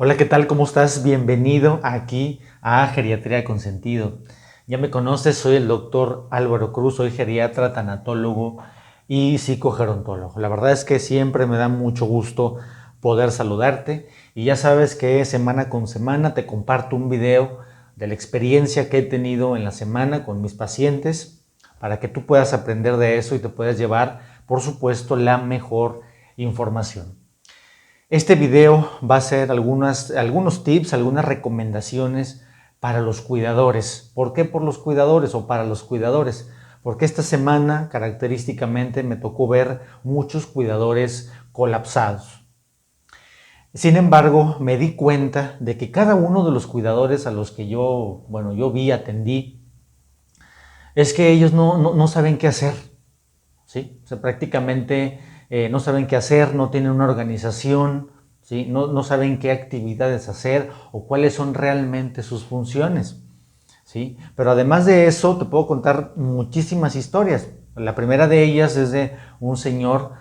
Hola, ¿qué tal? ¿Cómo estás? Bienvenido aquí a Geriatría con Sentido. Ya me conoces, soy el doctor Álvaro Cruz, soy geriatra, tanatólogo y psicogerontólogo. La verdad es que siempre me da mucho gusto poder saludarte y ya sabes que semana con semana te comparto un video de la experiencia que he tenido en la semana con mis pacientes para que tú puedas aprender de eso y te puedas llevar, por supuesto, la mejor información. Este video va a ser algunos tips, algunas recomendaciones para los cuidadores. ¿Por qué por los cuidadores o para los cuidadores? Porque esta semana característicamente me tocó ver muchos cuidadores colapsados. Sin embargo, me di cuenta de que cada uno de los cuidadores a los que yo vi, atendí, es que ellos no saben qué hacer. ¿Sí? O sea, prácticamente no saben qué hacer, no tienen una organización, ¿sí? No saben qué actividades hacer o cuáles son realmente sus funciones. ¿Sí? Pero además de eso, te puedo contar muchísimas historias. La primera de ellas es de un señor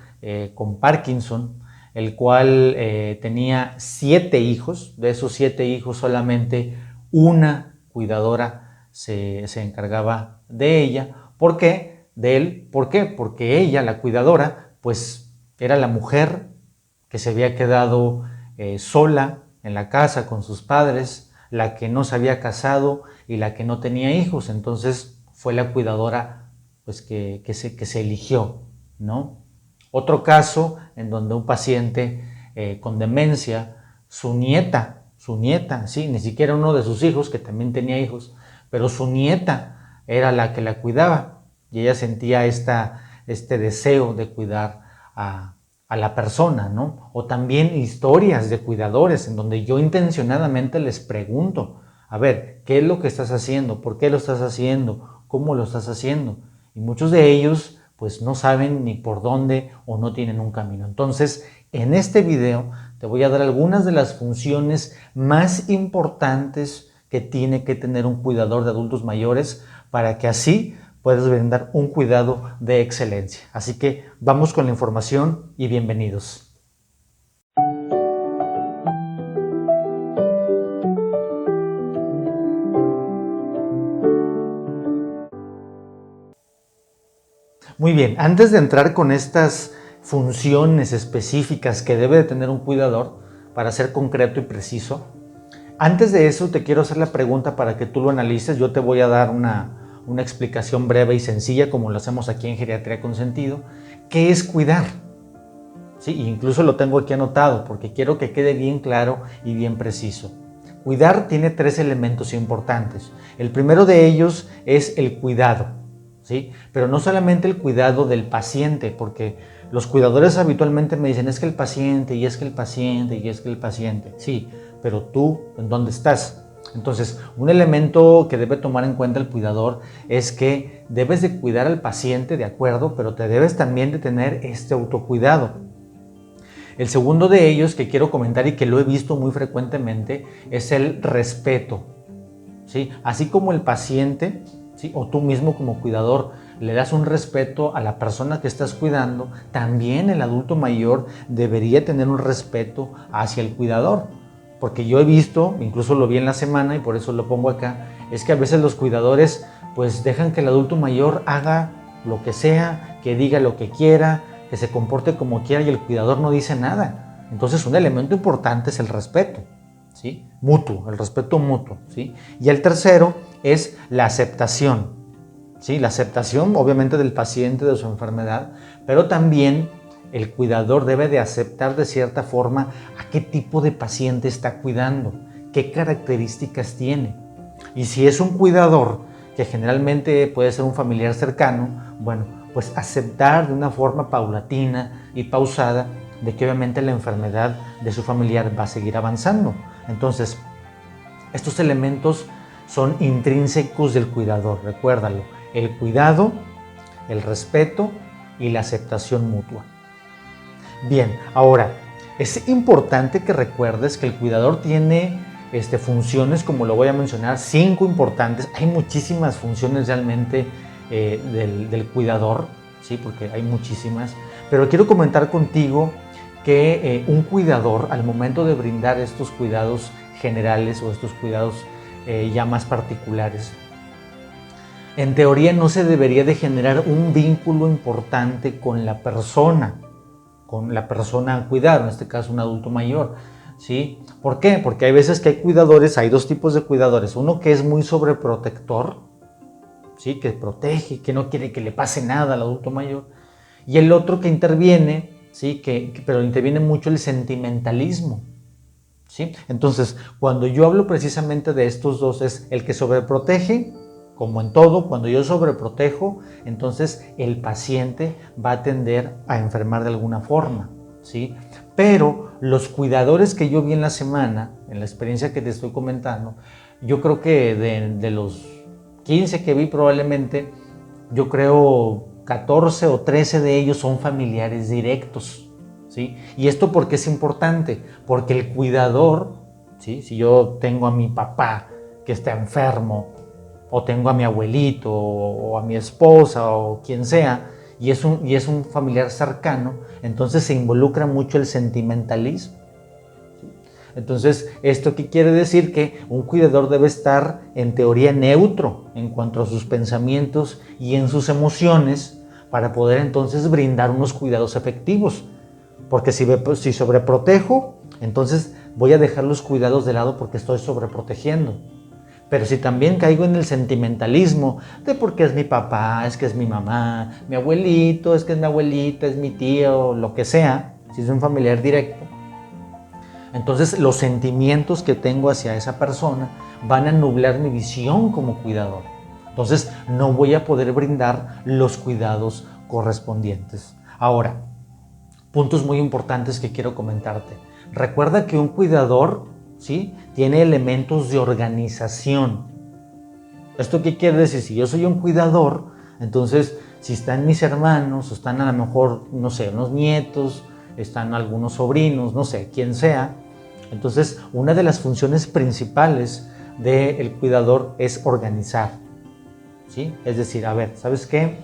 con Parkinson, el cual tenía 7 hijos. De esos 7 hijos, solamente una cuidadora se encargaba de ella. ¿Por qué? De él. ¿Por qué? Porque ella, la cuidadora, pues era la mujer que se había quedado sola en la casa con sus padres, la que no se había casado y la que no tenía hijos. Entonces fue la cuidadora pues que se eligió, ¿no? Otro caso en donde un paciente con demencia, su nieta, sí, ni siquiera uno de sus hijos, que también tenía hijos, pero su nieta era la que la cuidaba y ella sentía este deseo de cuidar a la persona, ¿no? O también historias de cuidadores en donde yo intencionadamente les pregunto, a ver, ¿qué es lo que estás haciendo? ¿Por qué lo estás haciendo? ¿Cómo lo estás haciendo? Y muchos de ellos pues no saben ni por dónde o no tienen un camino. Entonces, en este video te voy a dar algunas de las funciones más importantes que tiene que tener un cuidador de adultos mayores para que así puedas brindar un cuidado de excelencia. Así que vamos con la información y bienvenidos. Muy bien, antes de entrar con estas funciones específicas que debe de tener un cuidador para ser concreto y preciso, antes de eso te quiero hacer la pregunta para que tú lo analices. Yo te voy a dar una explicación breve y sencilla, como lo hacemos aquí en Geriatría con Sentido. ¿Qué es cuidar? Sí, incluso lo tengo aquí anotado porque quiero que quede bien claro y bien preciso. Cuidar tiene 3 elementos importantes. El primero de ellos es el cuidado, ¿sí? Pero no solamente el cuidado del paciente, porque los cuidadores habitualmente me dicen, es que el paciente, y es que el paciente, y es que el paciente. Sí, pero tú, ¿en dónde estás? Entonces, un elemento que debe tomar en cuenta el cuidador es que debes de cuidar al paciente, de acuerdo, pero te debes también de tener este autocuidado. El segundo de ellos que quiero comentar y que lo he visto muy frecuentemente es el respeto, ¿sí? Así como el paciente, ¿sí? O tú mismo como cuidador le das un respeto a la persona que estás cuidando, también el adulto mayor debería tener un respeto hacia el cuidador. Porque yo he visto, incluso lo vi en la semana y por eso lo pongo acá, es que a veces los cuidadores pues dejan que el adulto mayor haga lo que sea, que diga lo que quiera, que se comporte como quiera y el cuidador no dice nada. Entonces un elemento importante es el respeto, ¿sí? Mutuo, el respeto mutuo, ¿sí? Y el tercero es la aceptación, ¿sí? La aceptación obviamente del paciente, de su enfermedad, pero también el cuidador debe de aceptar de cierta forma a qué tipo de paciente está cuidando, qué características tiene. Y si es un cuidador que generalmente puede ser un familiar cercano, bueno, pues aceptar de una forma paulatina y pausada de que obviamente la enfermedad de su familiar va a seguir avanzando. Entonces, estos elementos son intrínsecos del cuidador, recuérdalo, el cuidado, el respeto y la aceptación mutua. Bien, ahora, es importante que recuerdes que el cuidador tiene funciones, como lo voy a mencionar, 5 importantes. Hay muchísimas funciones realmente del cuidador, ¿sí? Porque hay muchísimas, pero quiero comentar contigo que un cuidador, al momento de brindar estos cuidados generales o estos cuidados ya más particulares, en teoría no se debería de generar un vínculo importante con la persona a cuidar, en este caso un adulto mayor, ¿sí? ¿Por qué? Porque hay veces que hay cuidadores, hay dos tipos de cuidadores, uno que es muy sobreprotector, ¿sí? Que protege, que no quiere que le pase nada al adulto mayor, y el otro que interviene, ¿sí? Pero interviene mucho el sentimentalismo, ¿sí? Entonces, cuando yo hablo precisamente de estos dos, es el que sobreprotege. Como en todo, cuando yo sobreprotejo, entonces el paciente va a tender a enfermar de alguna forma, ¿sí? Pero los cuidadores que yo vi en la semana, en la experiencia que te estoy comentando, yo creo que de los 15 que vi probablemente, yo creo 14 o 13 de ellos son familiares directos, ¿sí? Y esto ¿por qué es importante? Porque el cuidador, ¿sí? Si yo tengo a mi papá que está enfermo, o tengo a mi abuelito o a mi esposa o quien sea, y es un familiar cercano, entonces se involucra mucho el sentimentalismo. Entonces, ¿esto qué quiere decir? Que un cuidador debe estar en teoría neutro en cuanto a sus pensamientos y en sus emociones para poder entonces brindar unos cuidados efectivos. Porque si sobreprotejo, entonces voy a dejar los cuidados de lado porque estoy sobreprotegiendo. Pero si también caigo en el sentimentalismo de porque es mi papá, es que es mi mamá, mi abuelito, es que es mi abuelita, es mi tío, lo que sea, si es un familiar directo, entonces los sentimientos que tengo hacia esa persona van a nublar mi visión como cuidador. Entonces no voy a poder brindar los cuidados correspondientes. Ahora, puntos muy importantes que quiero comentarte. Recuerda que un cuidador, ¿sí?, tiene elementos de organización. ¿Esto qué quiere decir? Si yo soy un cuidador, entonces si están mis hermanos, o están a lo mejor, no sé, unos nietos, están algunos sobrinos, no sé, quién sea, entonces una de las funciones principales del cuidador es organizar, ¿sí? Es decir, a ver, ¿sabes qué?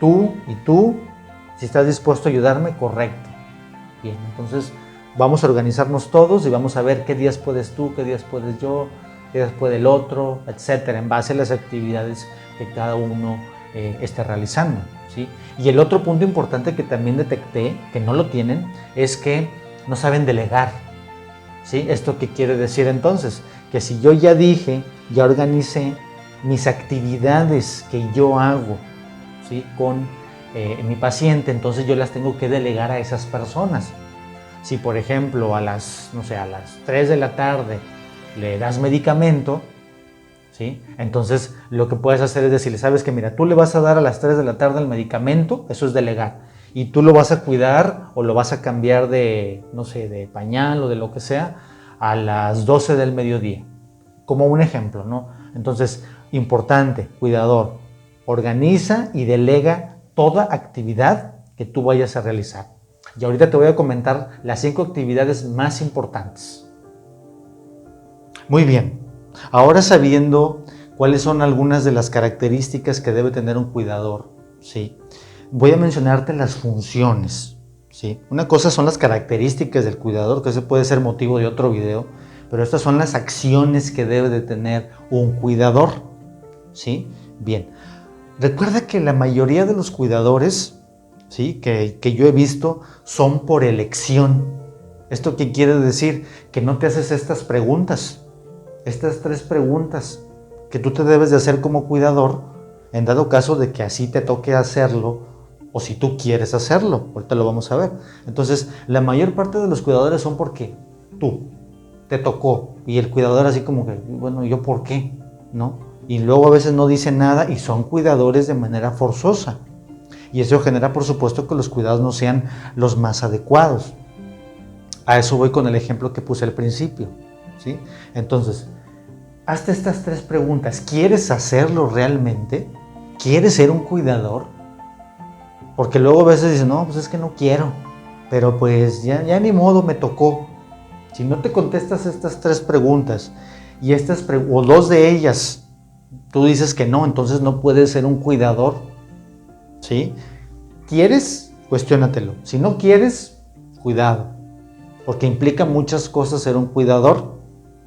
Tú y tú, si estás dispuesto a ayudarme, correcto. Bien, entonces vamos a organizarnos todos y vamos a ver qué días puedes tú, qué días puedes yo, qué días puede el otro, etcétera, en base a las actividades que cada uno esté realizando, ¿sí? Y el otro punto importante que también detecté, que no lo tienen, es que no saben delegar, ¿sí? ¿Esto qué quiere decir entonces? Que si yo ya dije, ya organicé mis actividades que yo hago, ¿sí?, con mi paciente, entonces yo las tengo que delegar a esas personas. Si por ejemplo a las 3 de la tarde le das medicamento, ¿sí?, entonces lo que puedes hacer es decirle, sabes que mira, tú le vas a dar a las 3 de la tarde el medicamento, eso es delegar, y tú lo vas a cuidar o lo vas a cambiar de, no sé, de pañal o de lo que sea a las 12 del mediodía, como un ejemplo, ¿no? Entonces, importante, cuidador, organiza y delega toda actividad que tú vayas a realizar. Y ahorita te voy a comentar las 5 actividades más importantes. Muy bien, ahora sabiendo cuáles son algunas de las características que debe tener un cuidador, ¿sí?, voy a mencionarte las funciones, ¿sí? Una cosa son las características del cuidador, que ese puede ser motivo de otro video, pero estas son las acciones que debe de tener un cuidador, ¿sí? Bien, recuerda que la mayoría de los cuidadores, ¿sí?, que yo he visto son por elección. ¿Esto qué quiere decir? Que no te haces estas preguntas, estas 3 preguntas que tú te debes de hacer como cuidador en dado caso de que así te toque hacerlo o si tú quieres hacerlo. Ahorita lo vamos a ver. Entonces, la mayor parte de los cuidadores son porque tú te tocó y el cuidador así como que, bueno, ¿yo por qué? ¿No? Y luego a veces no dicen nada y son cuidadores de manera forzosa. Y eso genera, por supuesto, que los cuidados no sean los más adecuados. A eso voy con el ejemplo que puse al principio, ¿sí? Entonces, hazte estas 3 preguntas. ¿Quieres hacerlo realmente? ¿Quieres ser un cuidador? Porque luego a veces dicen, no, pues es que no quiero, pero pues ya ni modo, me tocó. Si no te contestas estas 3 preguntas y o 2 de ellas tú dices que no, entonces no puedes ser un cuidador, ¿sí? ¿Quieres? Cuestiónatelo. Si no quieres, cuidado, porque implica muchas cosas ser un cuidador.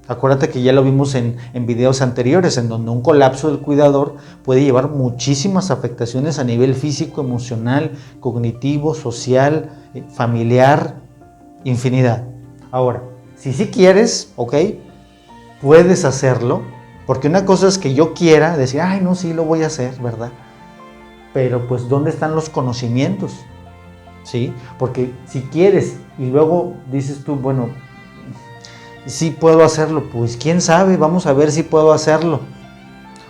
Acuérdate que ya lo vimos en videos anteriores, en donde un colapso del cuidador puede llevar muchísimas afectaciones a nivel físico, emocional, cognitivo, social, familiar, infinidad. Ahora, si sí quieres, ok, puedes hacerlo, porque una cosa es que yo quiera decir, ay, no, sí lo voy a hacer, ¿verdad? Pero pues, ¿dónde están los conocimientos? ¿Sí? Porque si quieres y luego dices tú, bueno, sí puedo hacerlo, pues quién sabe, vamos a ver si puedo hacerlo,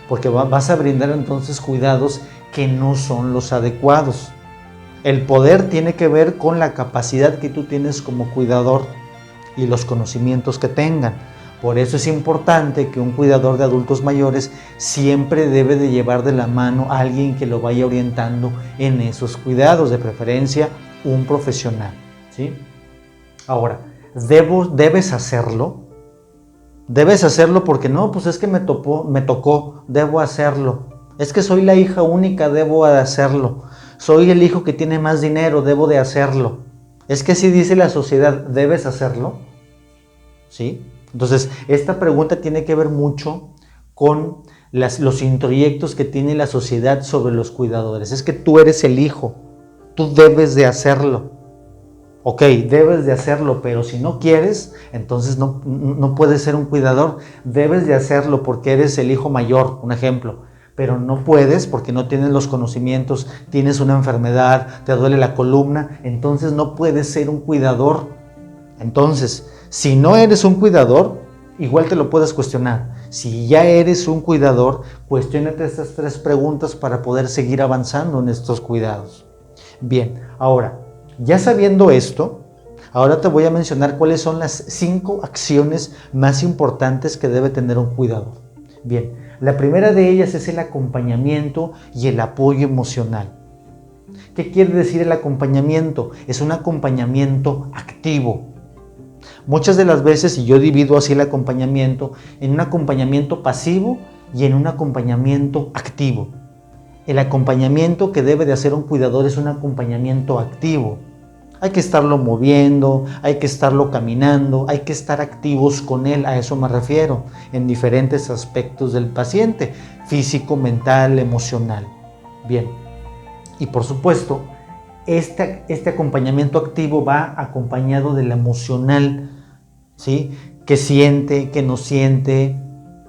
porque vas a brindar entonces cuidados que no son los adecuados. El poder tiene que ver con la capacidad que tú tienes como cuidador y los conocimientos que tengan. Por eso es importante que un cuidador de adultos mayores siempre debe de llevar de la mano a alguien que lo vaya orientando en esos cuidados, de preferencia un profesional, ¿sí? Ahora, debes hacerlo. Debes hacerlo porque no, pues es que me tocó, debo hacerlo. Es que soy la hija única, debo de hacerlo. Soy el hijo que tiene más dinero, debo de hacerlo. Es que si dice la sociedad, ¿debes hacerlo? ¿Sí? Entonces, esta pregunta tiene que ver mucho con los introyectos que tiene la sociedad sobre los cuidadores. Es que tú eres el hijo, tú debes de hacerlo. Ok, debes de hacerlo, pero si no quieres, entonces no puedes ser un cuidador. Debes de hacerlo porque eres el hijo mayor, un ejemplo. Pero no puedes porque no tienes los conocimientos, tienes una enfermedad, te duele la columna, entonces no puedes ser un cuidador. Entonces, si no eres un cuidador, igual te lo puedes cuestionar. Si ya eres un cuidador, cuestiónate estas 3 preguntas para poder seguir avanzando en estos cuidados. Bien, ahora, ya sabiendo esto, ahora te voy a mencionar cuáles son las 5 acciones más importantes que debe tener un cuidador. Bien, la primera de ellas es el acompañamiento y el apoyo emocional. ¿Qué quiere decir el acompañamiento? Es un acompañamiento activo. Muchas de las veces, y yo divido así el acompañamiento, en un acompañamiento pasivo y en un acompañamiento activo. El acompañamiento que debe de hacer un cuidador es un acompañamiento activo. Hay que estarlo moviendo, hay que estarlo caminando, hay que estar activos con él, a eso me refiero, en diferentes aspectos del paciente, físico, mental, emocional. Bien, y por supuesto, este acompañamiento activo va acompañado del emocional, ¿sí? ¿Qué siente, qué no siente,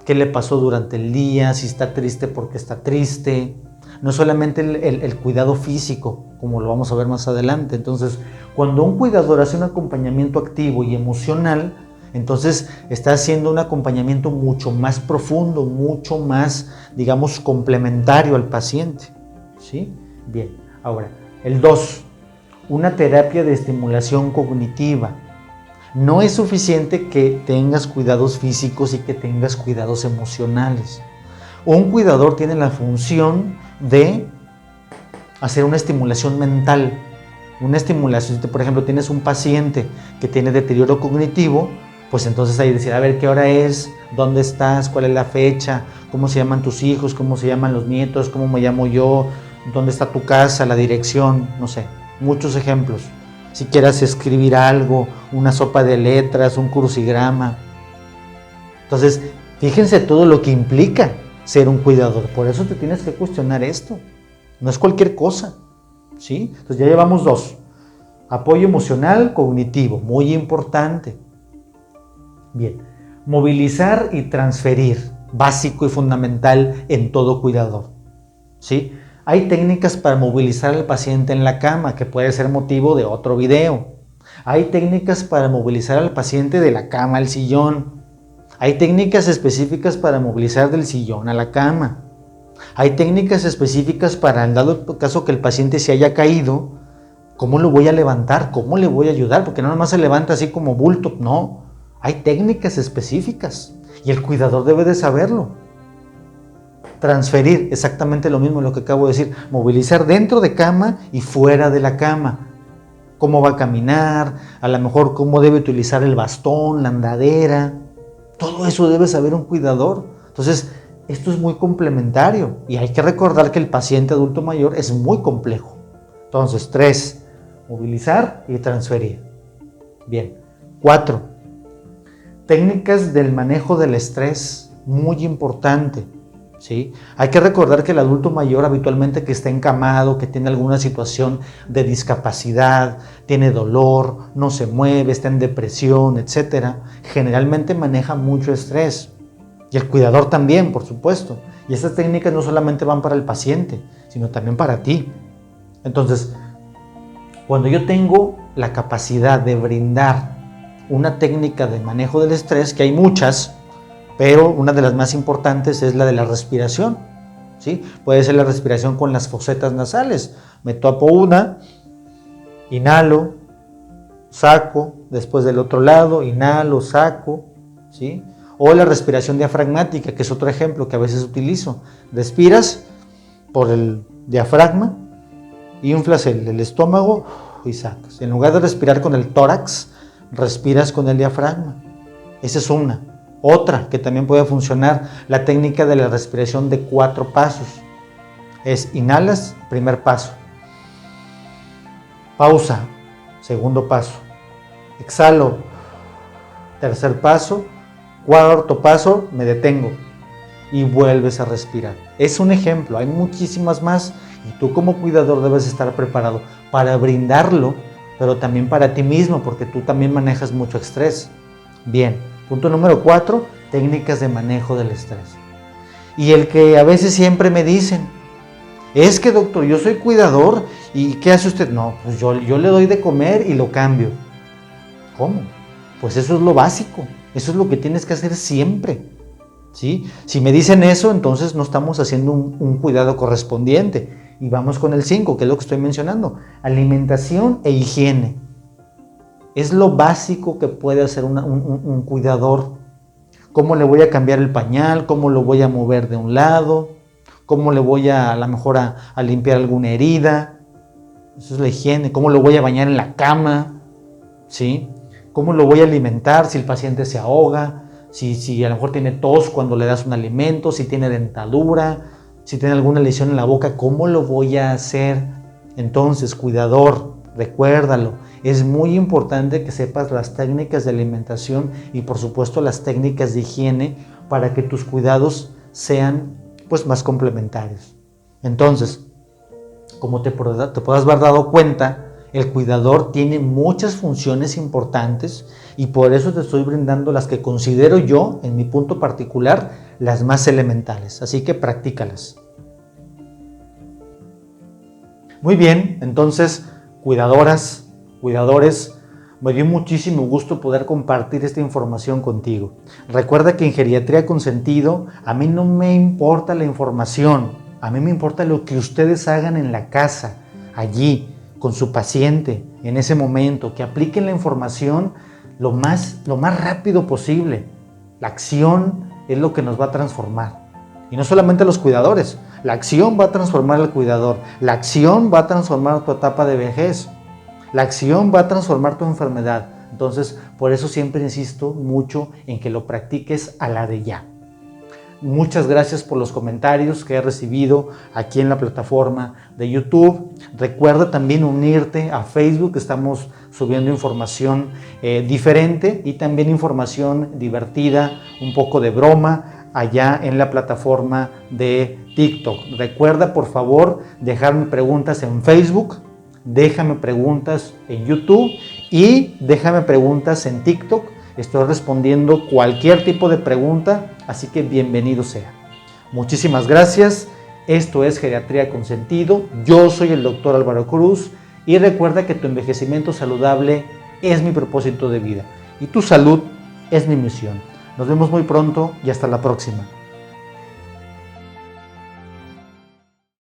qué le pasó durante el día, si está triste porque está triste? No solamente el cuidado físico, como lo vamos a ver más adelante. Entonces, cuando un cuidador hace un acompañamiento activo y emocional, entonces está haciendo un acompañamiento mucho más profundo, mucho más, digamos, complementario al paciente, ¿sí? Bien, ahora, el 2, una terapia de estimulación cognitiva. No es suficiente que tengas cuidados físicos y que tengas cuidados emocionales. Un cuidador tiene la función de hacer una estimulación mental. Una estimulación, por ejemplo, tienes un paciente que tiene deterioro cognitivo, pues entonces hay que decir, a ver, ¿qué hora es? ¿Dónde estás? ¿Cuál es la fecha? ¿Cómo se llaman tus hijos? ¿Cómo se llaman los nietos? ¿Cómo me llamo yo? ¿Dónde está tu casa? La dirección, no sé, muchos ejemplos. Si quieras escribir algo, una sopa de letras, un crucigrama. Entonces, fíjense todo lo que implica ser un cuidador. Por eso te tienes que cuestionar esto. No es cualquier cosa, ¿sí? Entonces ya llevamos 2. Apoyo emocional, cognitivo, muy importante. Bien, movilizar y transferir, básico y fundamental en todo cuidador, ¿sí? Hay técnicas para movilizar al paciente en la cama, que puede ser motivo de otro video. Hay técnicas para movilizar al paciente de la cama al sillón. Hay técnicas específicas para movilizar del sillón a la cama. Hay técnicas específicas para, en dado caso que el paciente se haya caído, ¿cómo lo voy a levantar? ¿Cómo le voy a ayudar? Porque no nomás se levanta así como bulto, no. Hay técnicas específicas y el cuidador debe de saberlo. Transferir, exactamente lo mismo lo que acabo de decir, movilizar dentro de cama y fuera de la cama. Cómo va a caminar, a lo mejor cómo debe utilizar el bastón, la andadera. Todo eso debe saber un cuidador. Entonces, esto es muy complementario y hay que recordar que el paciente adulto mayor es muy complejo. Entonces, 3, movilizar y transferir. Bien. 4. Técnicas del manejo del estrés, muy importante. ¿Sí? Hay que recordar que el adulto mayor habitualmente que está encamado, que tiene alguna situación de discapacidad, tiene dolor, no se mueve, está en depresión, etc., generalmente maneja mucho estrés. Y el cuidador también, por supuesto. Y estas técnicas no solamente van para el paciente, sino también para ti. Entonces, cuando yo tengo la capacidad de brindar una técnica de manejo del estrés, que hay muchas, pero una de las más importantes es la de la respiración, ¿sí? Puede ser la respiración con las fosetas nasales. Me tapo una, inhalo, saco, después del otro lado, inhalo, saco, ¿sí? O la respiración diafragmática, que es otro ejemplo que a veces utilizo. Respiras por el diafragma, inflas el estómago y sacas. En lugar de respirar con el tórax, respiras con el diafragma. Esa es una. Otra que también puede funcionar, la técnica de la respiración de 4 pasos. Es inhalas, primer paso. Pausa, segundo paso. Exhalo, tercer paso. Cuarto paso, me detengo y vuelves a respirar. Es un ejemplo, hay muchísimas más y tú como cuidador debes estar preparado para brindarlo, pero también para ti mismo, porque tú también manejas mucho estrés. Bien. Punto número 4, técnicas de manejo del estrés. Y el que a veces siempre me dicen, es que doctor, yo soy cuidador, ¿y qué hace usted? No, pues yo le doy de comer y lo cambio. ¿Cómo? Pues eso es lo básico, eso es lo que tienes que hacer siempre. ¿Sí? Si me dicen eso, entonces no estamos haciendo un cuidado correspondiente. Y vamos con el 5, que es lo que estoy mencionando, alimentación e higiene. Es lo básico que puede hacer un cuidador. ¿Cómo le voy a cambiar el pañal? ¿Cómo lo voy a mover de un lado? ¿Cómo le voy a lo mejor a limpiar alguna herida? Eso es la higiene. ¿Cómo lo voy a bañar en la cama? ¿Sí? ¿Cómo lo voy a alimentar si el paciente se ahoga? Si a lo mejor tiene tos cuando le das un alimento, si tiene dentadura, si tiene alguna lesión en la boca, ¿cómo lo voy a hacer? Entonces, cuidador, recuérdalo. Es muy importante que sepas las técnicas de alimentación y por supuesto las técnicas de higiene para que tus cuidados sean pues más complementarios. Entonces, como te puedas haber dado cuenta, el cuidador tiene muchas funciones importantes y por eso te estoy brindando las que considero yo, en mi punto particular, las más elementales. Así que practícalas. Muy bien, entonces, cuidadoras, cuidadores, me dio muchísimo gusto poder compartir esta información contigo. Recuerda que en Geriatría con Sentido, a mí no me importa la información, a mí me importa lo que ustedes hagan en la casa, allí, con su paciente, en ese momento, que apliquen la información lo más rápido posible. La acción es lo que nos va a transformar. Y no solamente los cuidadores, la acción va a transformar al cuidador, la acción va a transformar tu etapa de vejez. La acción va a transformar tu enfermedad. Entonces, por eso siempre insisto mucho en que lo practiques a la de ya. Muchas gracias por los comentarios que he recibido aquí en la plataforma de YouTube. Recuerda también unirte a Facebook, estamos subiendo información diferente y también información divertida, un poco de broma allá en la plataforma de TikTok. Recuerda por favor dejarme preguntas en Facebook, déjame preguntas en YouTube y déjame preguntas en TikTok. Estoy respondiendo cualquier tipo de pregunta, así que bienvenido sea. Muchísimas gracias. Esto es Geriatría con Sentido. Yo soy el Dr. Álvaro Cruz y recuerda que tu envejecimiento saludable es mi propósito de vida y tu salud es mi misión. Nos vemos muy pronto y hasta la próxima.